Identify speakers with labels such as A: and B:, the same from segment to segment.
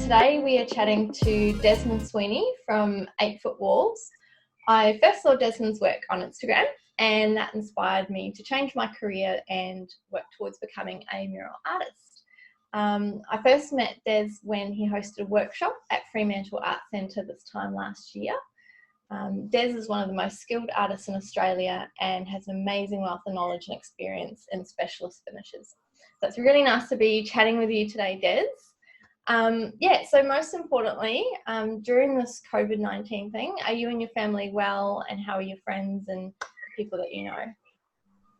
A: today we are chatting to Desmond Sweeny from 8 Foot Walls. I first saw Desmond's work on Instagram and that inspired me to change my career and work towards becoming a mural artist. I first met Des when he hosted a workshop at Fremantle Arts Centre this time last year. Des is one of the most skilled artists in Australia and has an amazing wealth of knowledge and experience in specialist finishes. So it's really nice to be chatting with you today, Des. So most importantly, during this COVID-19 thing, are you and your family well, and how are your friends and people that you know?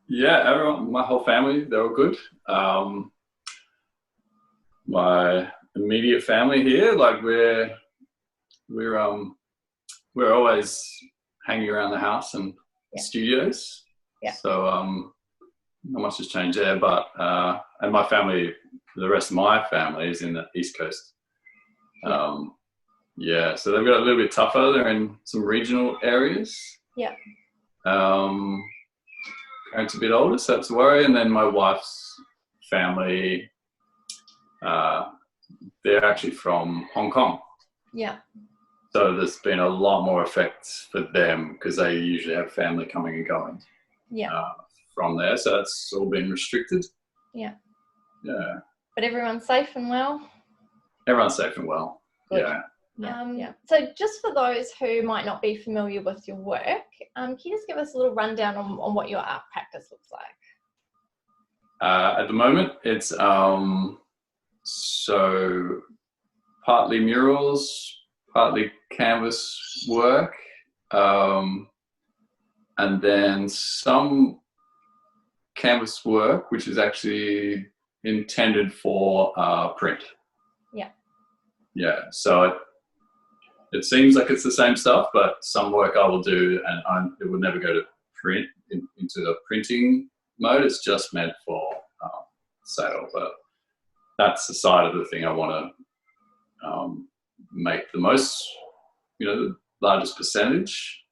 B: Yeah, everyone, my whole family, they're all good. My immediate family here, like we're always hanging around the house and studios. Yeah. So not much has changed there, but and my family, the rest of my family is in the East Coast. So they've got a little bit tougher. They're in some regional areas. Yeah. Parents a bit older, so that's a worry. And then my wife's family, they're actually from Hong Kong. Yeah. So there's been a lot more effects for them because they usually have family coming and going. Yeah. From there, so that's all been restricted. Yeah. Yeah. But
A: everyone's safe and well?
B: Everyone's safe and well. Good.
A: Yeah. So just for those who might not be familiar with your work, can you just give us a little rundown on what your art practice looks like?
B: At the moment, it's so partly murals, partly canvas work, and then some canvas work, which is actually intended for print. Yeah. Yeah. So it seems like it's the same stuff, but some work I will do, and it will never go to print into the printing mode. It's just meant for sale. But that's the side of the thing I want to make the most, the largest percentage.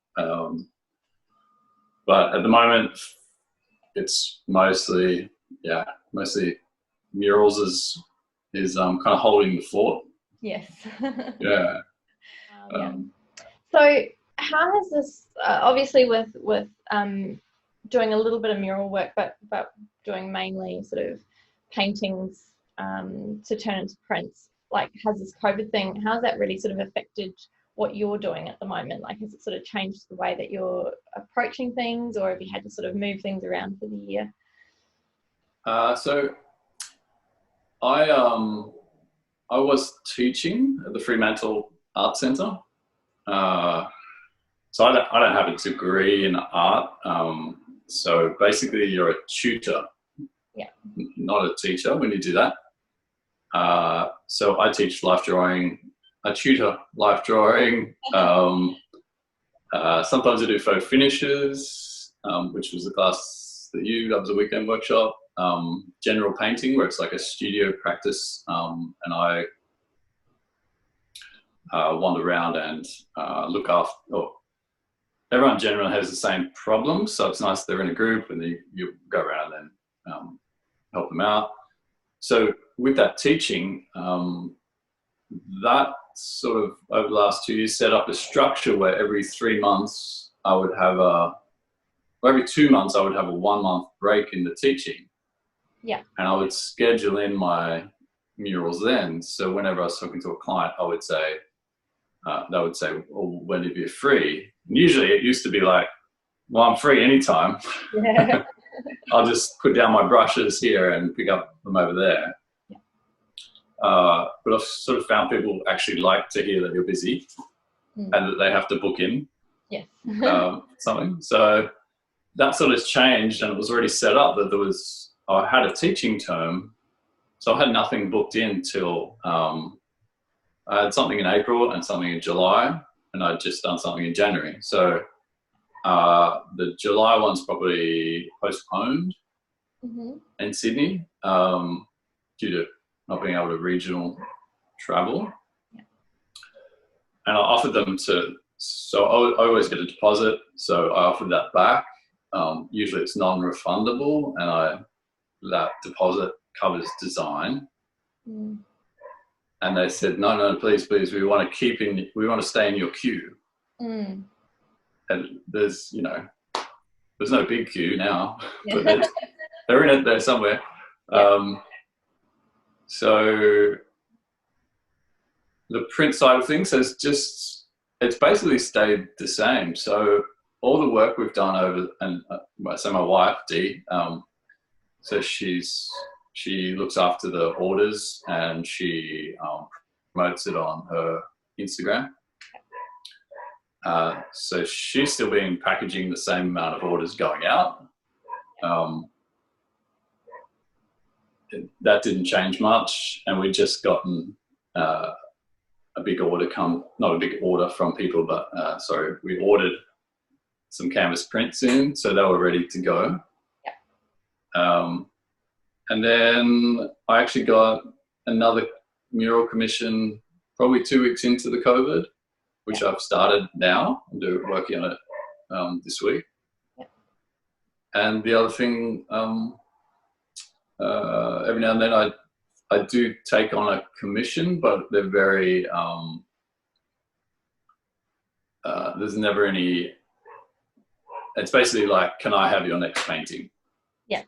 B: But at the moment, it's mostly murals is kind of holding the fort.
A: Yes.
B: Yeah.
A: So how has this, obviously with doing a little bit of mural work, but doing mainly sort of paintings to turn into prints, like has this COVID thing, how's that really sort of affected what you're doing at the moment? Like, has it sort of changed the way that you're approaching things, or have you had to sort of move things around for the year?
B: So I was teaching at the Fremantle Arts Centre. So I don't have a degree in art. So basically you're a tutor, not a teacher when you do that. So I teach life drawing, I tutor life drawing. Sometimes I do photo finishes, which was a class that was a weekend workshop. General painting, where it's like a studio practice, and I wander around and look after. Everyone generally has the same problems, so it's nice they're in a group and you go around and help them out. So with that teaching, that sort of over the last 2 years set up a structure where every 3 months I would have every 2 months I would have a 1 month break in the teaching. Yeah. And I would schedule in my murals then. So whenever I was talking to a client, I would say, they would say, well, when are you free? And usually it used to be like, well, I'm free anytime. Yeah. I'll just put down my brushes here and pick up them over there. Yeah. But I've sort of found people actually like to hear that you're busy and that they have to book in something. So that sort of changed, and it was already set up that I had a teaching term, so I had nothing booked in till I had something in April and something in July, and I'd just done something in January. So the July one's probably postponed in Sydney due to not being able to regional travel. Yeah. And I offered them so I always get a deposit, so I offered that back. Usually it's non-refundable, and that deposit covers design. and they said, no, please, we want to stay in your queue.
A: Mm.
B: And there's no big queue now, but they're in it there somewhere. Yeah. So the print side of things it's basically stayed the same. So all the work we've done so my wife, Dee, so she looks after the orders and she promotes it on her Instagram. So she's still been packaging the same amount of orders going out. That didn't change much, and we'd just gotten a big order not a big order from people, but we ordered some canvas prints in, so they were ready to go. Yeah. And then I actually got another mural commission probably 2 weeks into the COVID, which I've started now. I'm working on it this week. Yeah. And the other thing, every now and then I do take on a commission, but they're very, there's never any, it's basically like, can I have your next painting?
A: Yeah.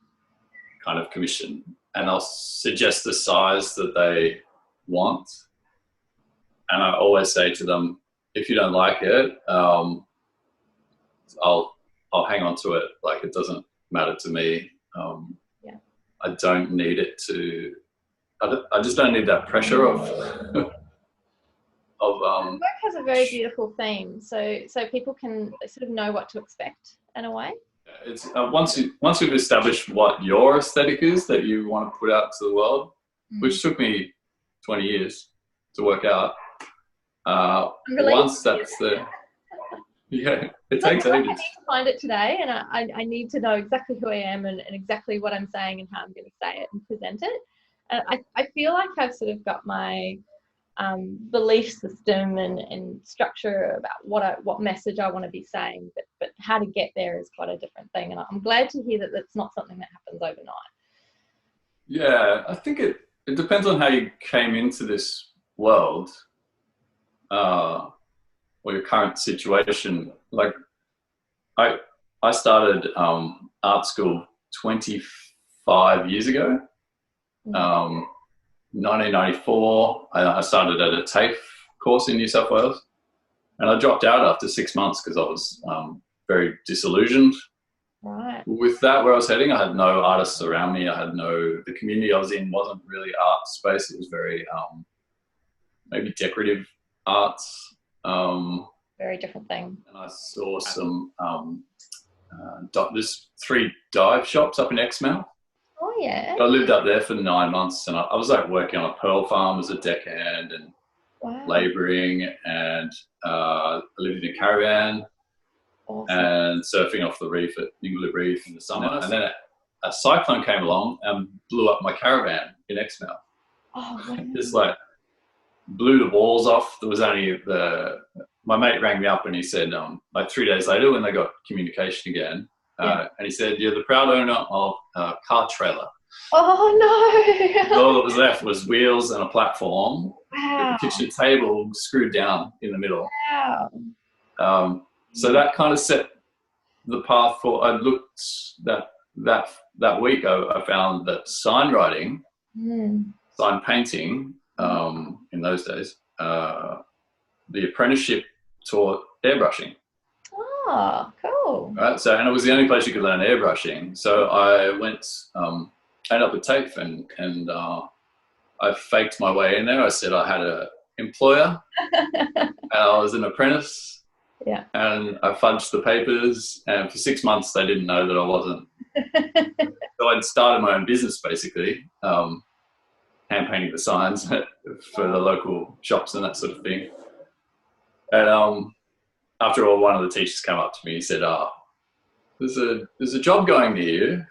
B: Kind of commission. And I'll suggest the size that they want. And I always say to them, if you don't like it, I'll hang on to it. Like, it doesn't matter to me. I don't need it to, I just don't need that pressure of
A: the work has a very beautiful theme, so people can sort of know what to expect in a way.
B: It's once you've established what your aesthetic is that you want to put out to the world, which took me 20 years to work out. Once that's it takes ages.
A: I need to find it today, and I need to know exactly who I am and exactly what I'm saying and how I'm going to say it and present it. And I feel like I've sort of got my belief system and structure about what message I want to be saying, but how to get there is quite a different thing. And I'm glad to hear that it's not something that happens overnight.
B: Yeah, I think it depends on how you came into this world. Or your current situation. Like, I started art school 25 years ago. 1994, I started at a TAFE course in New South Wales, and I dropped out after 6 months because I was very disillusioned.
A: Right.
B: With that, where I was heading, I had no artists around me. The community I was in wasn't really art space. It was very maybe decorative arts.
A: Very different thing.
B: And I saw some there's 3 dive shops up in Exmouth.
A: Oh yeah.
B: I lived up there for 9 months, and I was like working on a pearl farm as a deckhand and labouring, and I lived in a caravan. Awesome. And surfing off the reef at Ningaloo Reef in the summer. And then a cyclone came along and blew up my caravan in Exmouth.
A: Oh, wow.
B: Just like blew the walls off. There was only my mate rang me up and he said, like 3 days later when they got communication again, and he said, "You're the proud owner of a car trailer."
A: Oh no!
B: All that was left was wheels and a platform.
A: Wow.
B: With the kitchen table screwed down in the middle.
A: Wow.
B: So that kind of set the path for. I looked that week. I found that sign writing, sign painting. In those days, the apprenticeship taught airbrushing.
A: Oh, cool.
B: Right, so, and it was the only place you could learn airbrushing. So I went, ended up at TAFE, and I faked my way in there. I said I had an employer, and I was an apprentice.
A: Yeah.
B: And I fudged the papers, and for 6 months they didn't know that I wasn't. So I'd started my own business basically. Hand painting the signs for the local shops and that sort of thing. And after all, one of the teachers came up to me. He said, there's a job going near you.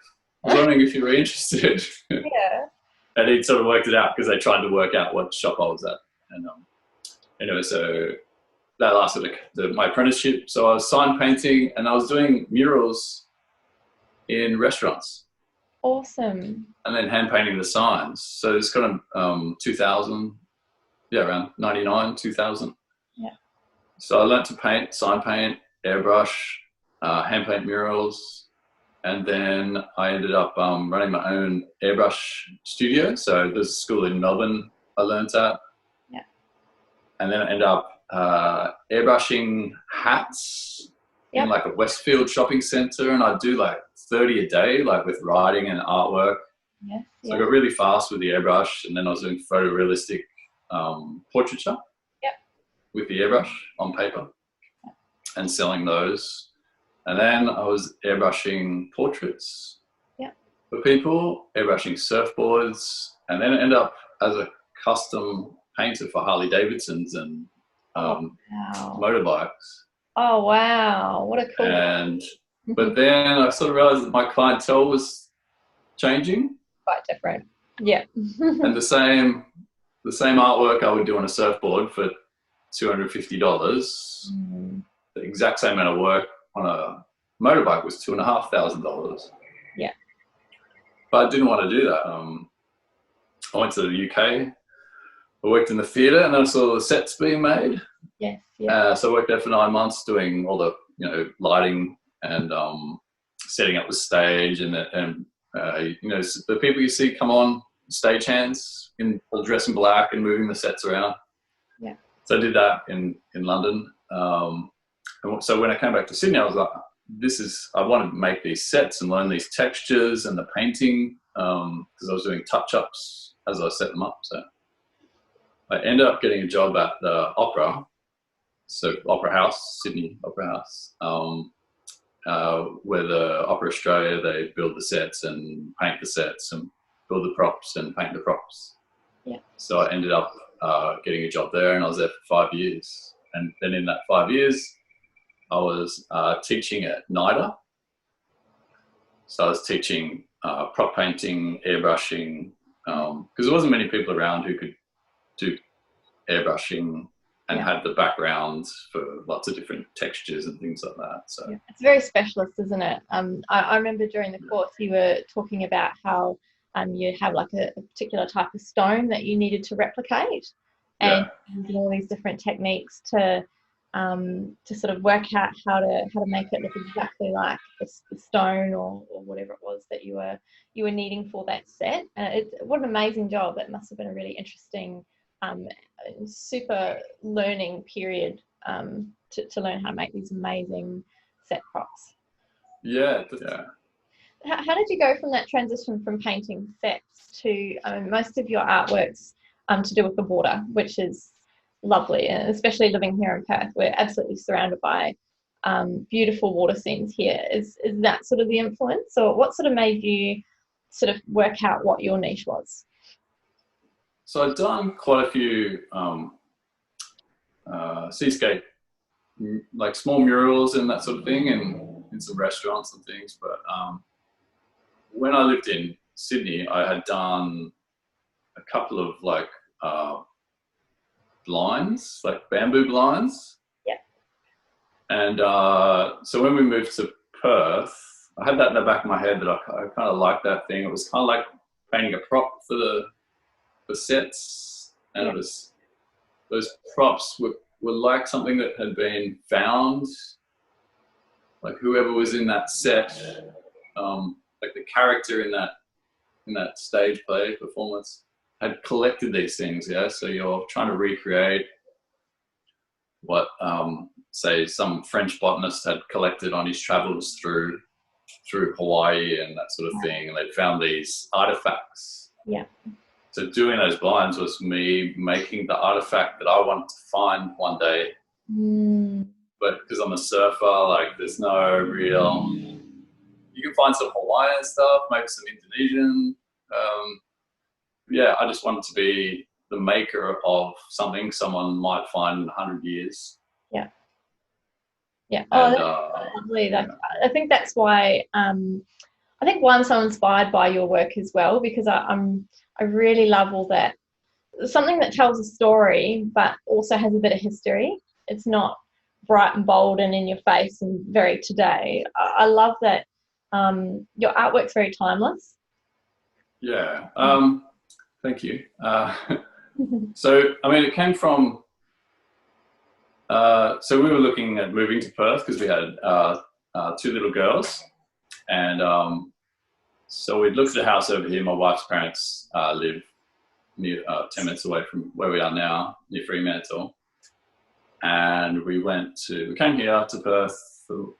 B: I was wondering if you were interested."
A: Yeah.
B: And he'd sort of worked it out because they tried to work out what shop I was at. And anyway, so that lasted my apprenticeship. So I was sign painting and I was doing murals in restaurants.
A: Awesome.
B: And then hand painting the signs. So it's kind of 2000. yeah, around 99, 2000.
A: Yeah.
B: So I learned to paint, sign paint, airbrush, hand paint murals, and then I ended up running my own airbrush studio. So there's a school in Melbourne I learned at.
A: Yeah.
B: And then I ended up airbrushing hats in like a Westfield shopping centre, and I'd do like 30 a day, like with writing and artwork.
A: Yes.
B: So I got really fast with the airbrush, and then I was doing photorealistic portraiture with the airbrush on paper and selling those. And then I was airbrushing portraits for people, airbrushing surfboards, and then I ended up as a custom painter for Harley Davidsons and motorbikes.
A: Oh wow, what a cool.
B: And but then I sort of realized that my clientele was changing.
A: Quite different. Yeah.
B: And the same artwork I would do on a surfboard for $250. The exact same amount of work on a motorbike was $2,500.
A: Yeah.
B: But I didn't want to do that. I went to the UK. I worked in the theatre, and then I saw the sets being made.
A: Yes. Yeah.
B: So I worked there for 9 months doing all the lighting and setting up the stage, and the people you see come on, stagehands all dressed in black and moving the sets around.
A: Yeah.
B: So I did that in London. And so when I came back to Sydney, I was like, I wanted to make these sets and learn these textures and the painting, because I was doing touch-ups as I set them up. So I ended up getting a job at the opera, so Opera House, Sydney Opera House, where the Opera Australia, they build the sets and paint the sets and build the props and paint the props.
A: Yeah.
B: So I ended up getting a job there, and I was there for 5 years. And then in that 5 years, I was teaching at NIDA. So I was teaching prop painting, airbrushing, because there wasn't many people around who could do airbrushing and had the background for lots of different textures and things like that. So
A: it's very specialist, isn't it? I remember during the course you were talking about how you have like a particular type of stone that you needed to replicate, and using all these different techniques to sort of work out how to make it look exactly like the stone or whatever it was that you were needing for that set. What an amazing job! It must have been a really interesting, super learning period to learn how to make these amazing set props.
B: Yeah.
A: How did you go from that transition from painting sets to most of your artworks to do with the water, which is lovely, and especially living here in Perth, we're absolutely surrounded by beautiful water scenes here. Is that sort of the influence, or what sort of made you sort of work out what your niche was?
B: So I've done quite a few seascape, like small murals and that sort of thing, and in some restaurants and things. But when I lived in Sydney, I had done a couple of like blinds, like bamboo blinds.
A: Yeah.
B: And so when we moved to Perth, I had that in the back of my head that I kind of liked that thing. It was kind of like painting a prop for the sets, and it was, those props were like something that had been found, like whoever was in that set, like the character in that stage play performance had collected these things. So you're trying to recreate what say some French botanist had collected on his travels through Hawaii and that sort of thing, and they'd found these artifacts. So doing those blinds was me making the artifact that I wanted to find one day. But because I'm a surfer, like there's no real, you can find some Hawaiian stuff, maybe some Indonesian. I just wanted to be the maker of something someone might find in 100 years.
A: Yeah. Oh, that's lovely. I think that's why I think I'm so inspired by your work as well, because I really love all that, something that tells a story but also has a bit of history. It's not bright and bold and in your face and very today. I love that your artwork's very timeless.
B: Thank you. So, I mean, it came from, so we were looking at moving to Perth because we had two little girls. And so we looked at a house over here. My wife's parents live near 10 minutes away from where we are now, near Fremantle. And we came here to Perth for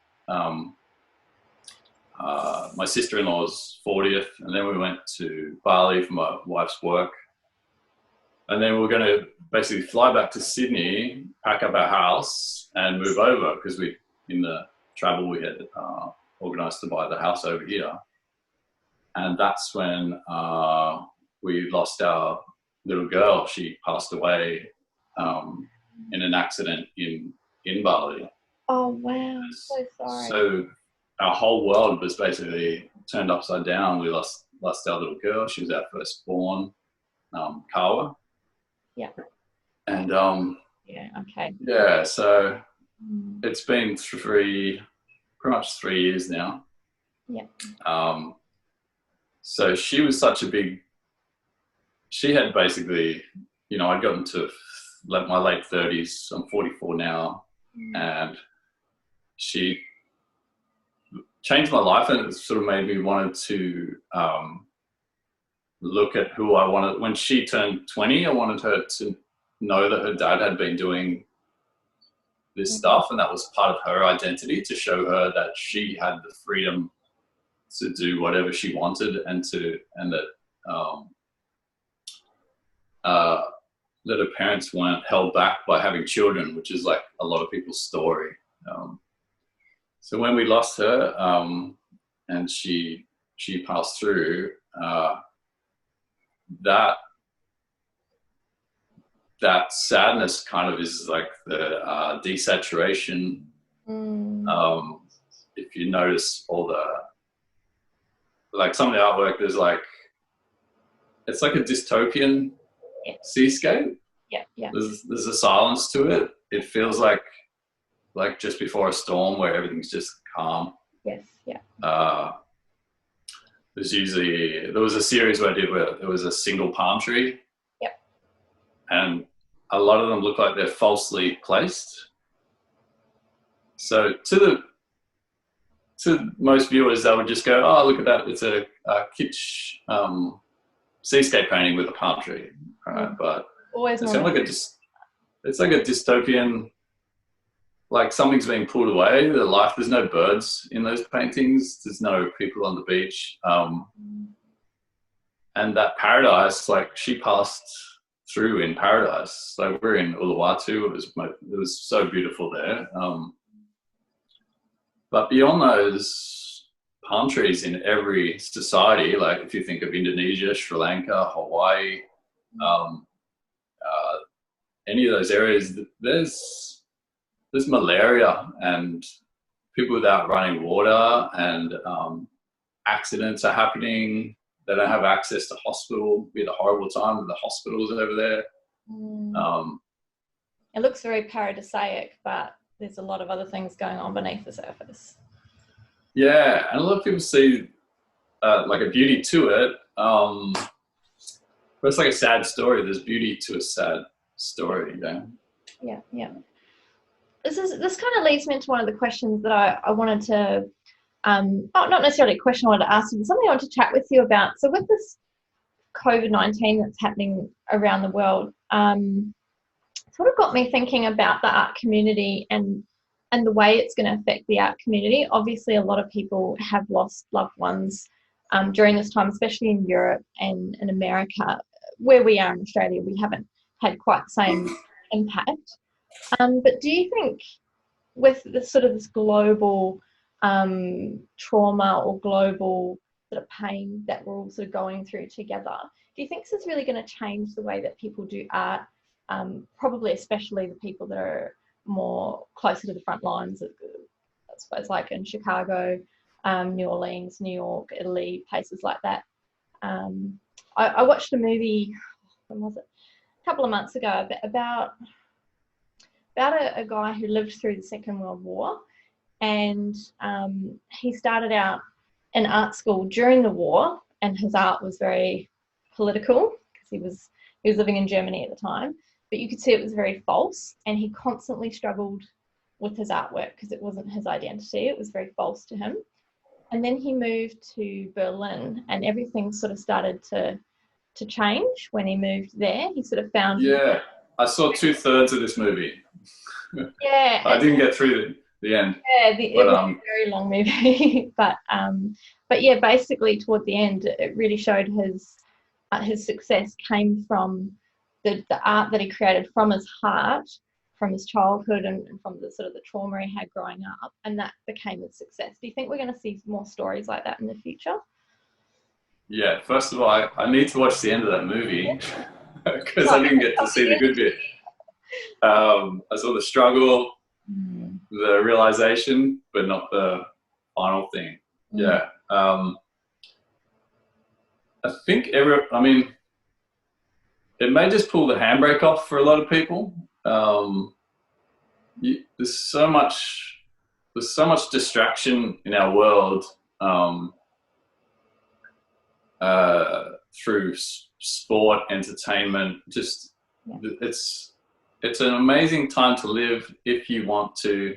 B: my sister-in-law's 40th, and then we went to Bali for my wife's work. And then we were going to basically fly back to Sydney, pack up our house and move over because in the travel we had organised to buy the house over here. And that's when we lost our little girl. She passed away in an accident in Bali.
A: Oh, wow. I'm so sorry.
B: So our whole world was basically turned upside down. We lost our little girl. She was our firstborn, Kawa.
A: Yeah.
B: And
A: yeah, okay.
B: Yeah, so it's been pretty much 3 years now.
A: Yeah.
B: So she was she had basically, I'd gotten to my late 30s. I'm 44 now, and she changed my life, and it sort of made me wanted to look at who I wanted. When she turned 20, I wanted her to know that her dad had been doing this stuff, and that was part of her identity, to show her that she had the freedom to do whatever she wanted, and that that her parents weren't held back by having children, which is like a lot of people's story. So when we lost her, and she passed through, that sadness kind of is like the desaturation. If you notice all some of the artwork, it's like a dystopian seascape.
A: Yeah.
B: There's a silence to it. It feels like just before a storm where everything's just calm.
A: Yes. Yeah.
B: There was a series where I did where there was a single palm tree.
A: Yep.
B: And a lot of them look like they're falsely placed. So to most viewers, they would just go, "Oh, look at that! It's a kitsch seascape painting with a palm tree." Right? But
A: always
B: it's like a dystopian. Like something's being pulled away. There's no birds in those paintings. There's no people on the beach. And that paradise, like she passed through in paradise. Like we're in Uluwatu. It was so beautiful there. But beyond those palm trees in every society, like if you think of Indonesia, Sri Lanka, Hawaii, any of those areas, there's malaria and people without running water, and accidents are happening. They don't have access to hospital. We had a horrible time with the hospitals over there.
A: It looks very paradisaic, but there's a lot of other things going on beneath the surface.
B: Yeah, and a lot of people see like a beauty to it. But it's like a sad story. There's beauty to a sad story, you know?
A: Yeah. This kind of leads me into one of the questions that I wanted to, not necessarily a question I wanted to ask you, but something I wanted to chat with you about. So with this COVID-19 that's happening around the world, sort of got me thinking about the art community and the way it's going to affect the art community. Obviously, a lot of people have lost loved ones during this time, especially in Europe and in America. Where we are in Australia, we haven't had quite the same impact. But do you think with this sort of this global trauma or global sort of pain that we're all sort of going through together, do you think this is really going to change the way that people do art? Probably especially the people that are more closer to the front lines, I suppose, like in Chicago, New Orleans, New York, Italy, places like that. I watched a movie, when was it? A couple of months ago about a guy who lived through the Second World War, and he started out in art school during the war, and his art was very political because he was He was living in Germany at the time, but you could see it was very false, and he constantly struggled with his artwork because it wasn't his identity. It was very false to him. And then he moved to Berlin, and everything sort of started to change when he moved there. He sort of found...
B: Yeah, I saw 2/3 of this movie.
A: Yeah.
B: I didn't get through the end.
A: Yeah, it was a very long movie. but yeah, basically toward the end, it really showed his success came from the art that he created from his heart, from his childhood, and from the sort of the trauma he had growing up, and that became his success. Do you think we're going to see more stories like that in the future?
B: Yeah, first of all, I need to watch the end of that movie because I didn't get to see the good bit. I saw the struggle, the realization, but not the final thing. Yeah. I think it may just pull the handbrake off for a lot of people. There's so much distraction in our world through sport, entertainment. Just it's an amazing time to live if you want to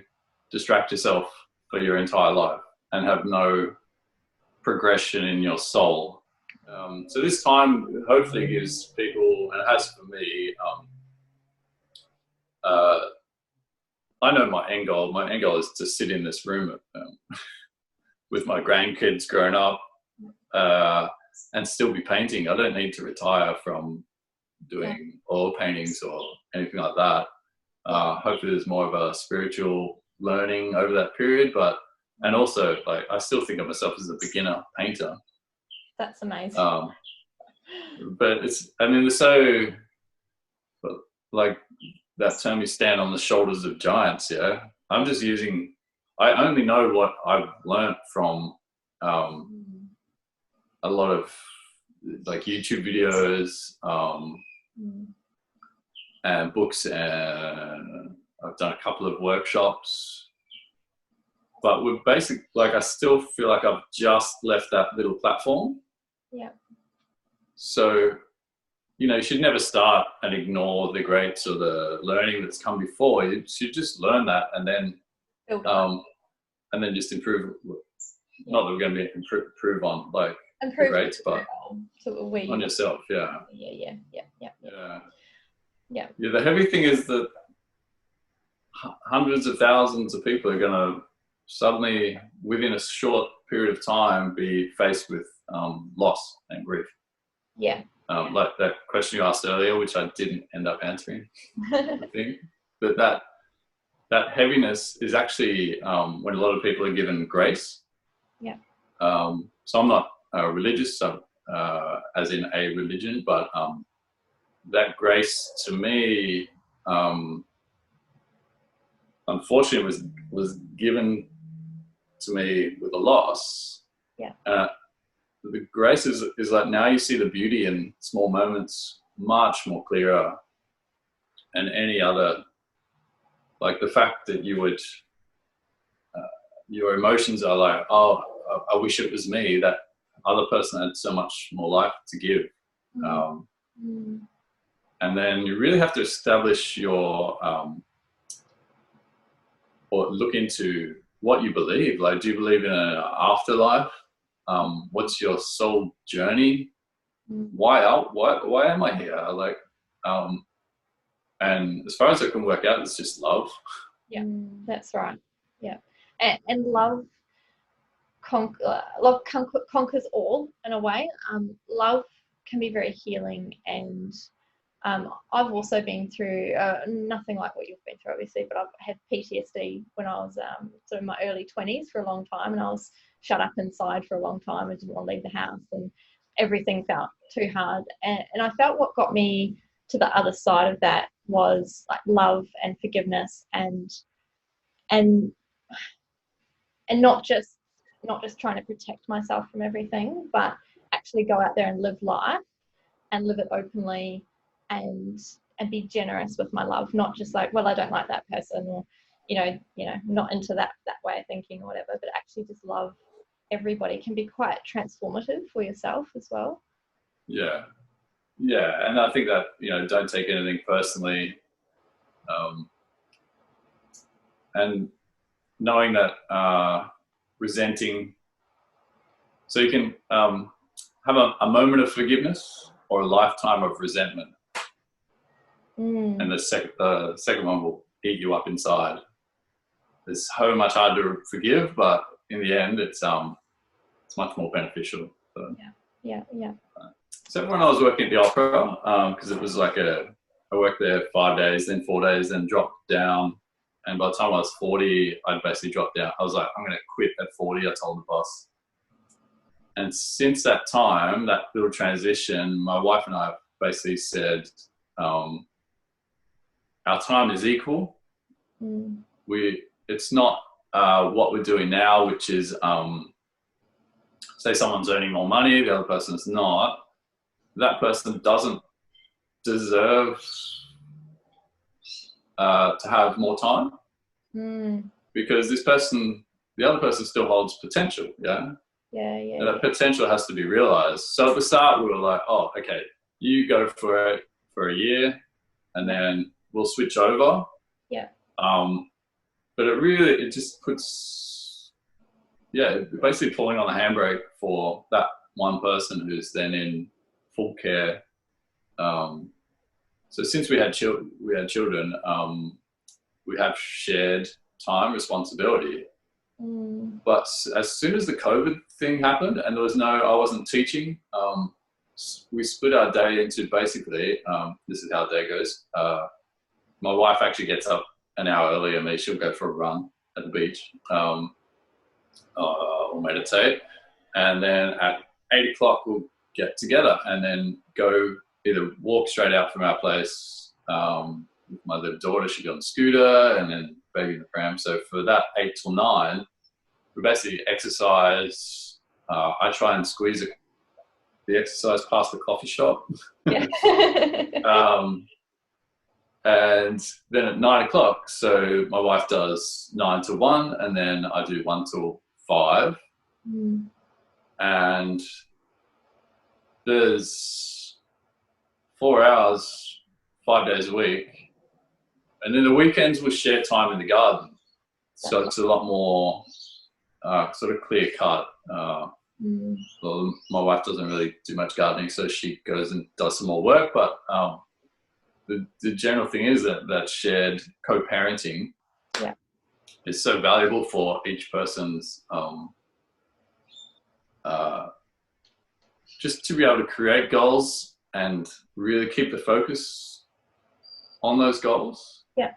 B: distract yourself for your entire life and have no progression in your soul. So this time hopefully gives people, and it has for me, I know my end goal. My end goal is to sit in this room with my grandkids growing up and still be painting. I don't need to retire from doing oil paintings or anything like that. Hopefully there's more of a spiritual learning over that period, and also like I still think of myself as a beginner painter.
A: That's amazing.
B: But there's so like that term, you stand on the shoulders of giants. Yeah, I only know what I've learned from a lot of like YouTube videos and books, and I've done a couple of workshops, but we're basically like, I still feel like I've just left that little platform.
A: Yeah.
B: So, you should never start and ignore the greats or the learning that's come before. You should just learn that and then just improve. Not that we're going to improve on like the greats, but on yourself. Yeah. The heavy thing is that hundreds of thousands of people are going to suddenly, within a short period of time, be faced with loss and grief.
A: Yeah.
B: Like that question you asked earlier, which I didn't end up answering. I think that heaviness is actually when a lot of people are given grace.
A: Yeah.
B: So I'm not religious, as in a religion, but that grace to me, unfortunately, was given to me with a loss.
A: Yeah.
B: The grace is like, now you see the beauty in small moments much more clearer, and any other, like the fact that you would, your emotions are like, oh, I wish it was me. That other person had so much more life to give. And then you really have to establish your, or look into what you believe. Like, do you believe in an afterlife? What's your soul journey? Why am I here? Like, and as far as I can work out, it's just love.
A: Yeah, that's right. Yeah, and love conquers all in a way. Love can be very healing, and I've also been through nothing like what you've been through, obviously, but I've had PTSD when I was sort of in my early 20s for a long time, and I was shut up inside for a long time. I didn't want to leave the house, and everything felt too hard. And I felt what got me to the other side of that was like love and forgiveness, and not just trying to protect myself from everything, but actually go out there and live life and live it openly, and be generous with my love, not just like, well, I don't like that person, or not into that way of thinking or whatever, but actually just love everybody can be quite transformative for yourself as well.
B: Yeah, Yeah, and I think that, don't take anything personally, and knowing that resenting, so you can have a moment of forgiveness or a lifetime of resentment, and the second one will eat you up inside. It's so much harder to forgive, but in the end, it's much more beneficial. So.
A: Yeah.
B: So when I was working at the opera, because it was like I worked there 5 days, then 4 days, then dropped down. And by the time I was 40, I'd basically dropped down. I was like, I'm going to quit at 40, I told the boss. And since that time, that little transition, my wife and I basically said, our time is equal. It's not what we're doing now, which is, say someone's earning more money, the other person's not. That person doesn't deserve to have more time, because the other person still holds potential. Yeah. And that potential has to be realized. So at the start, we were like, oh, okay, you go for it for a year, and then we'll switch over.
A: Yeah.
B: But it just puts, basically pulling on the handbrake for that one person who's then in full care. So since we had children, we have shared time responsibility. But as soon as the COVID thing happened and I wasn't teaching, we split our day into basically, this is how our day goes. My wife actually gets up an hour earlier than me. She'll go for a run at the beach or meditate. And then at 8 o'clock, we'll get together and then go either walk straight out from our place. With my little daughter, she'll go on the scooter, and then baby in the pram. So for that 8 till 9, we basically exercise. I try and squeeze the exercise past the coffee shop.
A: Yeah.
B: And then at 9 o'clock, so my wife does 9 to 1, and then I do 1 till 5. And there's 4 hours, 5 days a week. And then the weekends we share time in the garden. So it's a lot more sort of clear cut. Well, my wife doesn't really do much gardening, so she goes and does some more work. But the general thing is that shared co-parenting is so valuable for each person's just to be able to create goals and really keep the focus on those goals.
A: Yeah.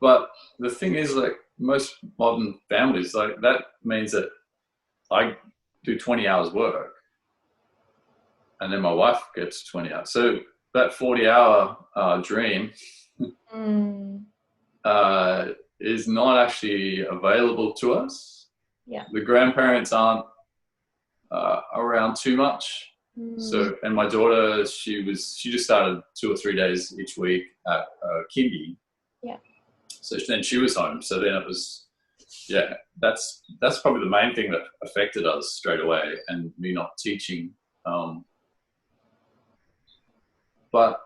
B: But the thing is, like most modern families, like that means that I do 20 hours work and then my wife gets 20 hours. So that 40-hour dream is not actually available to us.
A: Yeah.
B: The grandparents aren't around too much. So, and my daughter, she just started 2 or 3 days each week at kindy.
A: Yeah.
B: So then she was home. So then it was, that's probably the main thing that affected us straight away, and me not teaching. But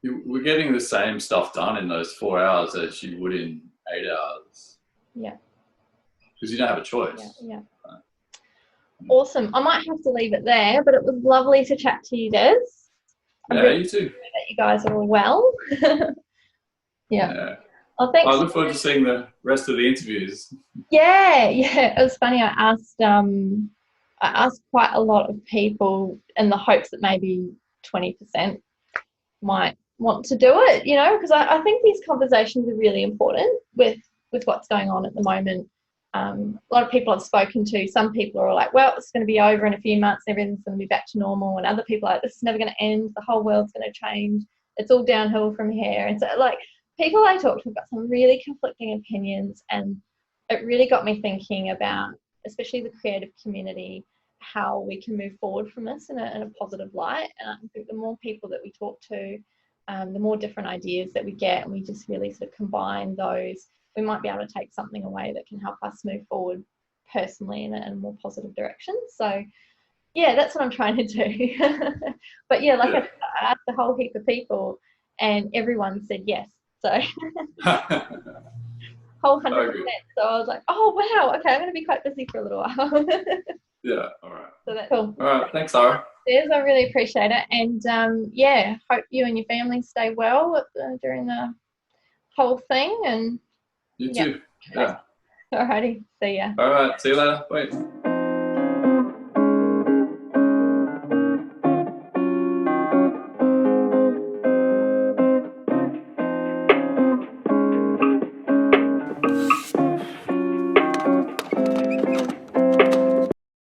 B: we're getting the same stuff done in those 4 hours as you would in 8 hours.
A: Yeah.
B: Because you don't have a choice.
A: Yeah. Awesome. I might have to leave it there, but it was lovely to chat to you, Des.
B: You too.
A: That you guys are all well. Yeah. Oh, thanks.
B: I look forward to seeing the rest of the interviews.
A: Yeah. It was funny. I asked quite a lot of people in the hopes that maybe 20% might want to do it, because I think these conversations are really important with what's going on at the moment. A lot of people I've spoken to, some people are like, well, it's going to be over in a few months, everything's going to be back to normal, and other people are like, this is never going to end, the whole world's going to change, it's all downhill from here. And so, like, people I talk to have got some really conflicting opinions, and it really got me thinking about, especially the creative community, how we can move forward from this in a positive light. And I think the more people that we talk to, the more different ideas that we get, and we just really sort of combine those, we might be able to take something away that can help us move forward personally in a more positive direction. So Yeah, that's what I'm trying to do. But yeah, like I asked a whole heap of people and everyone said yes. So whole 100%. So I was like, oh wow, okay, I'm going to be quite busy for a little while.
B: Yeah, all right.
A: So that's cool.
B: All right, thanks, Sarah.
A: Yes, I really appreciate it. And yeah, hope you and your family stay well during the whole thing. And
B: you too. Yeah.
A: Alrighty, see ya.
B: All right, see you later. Bye.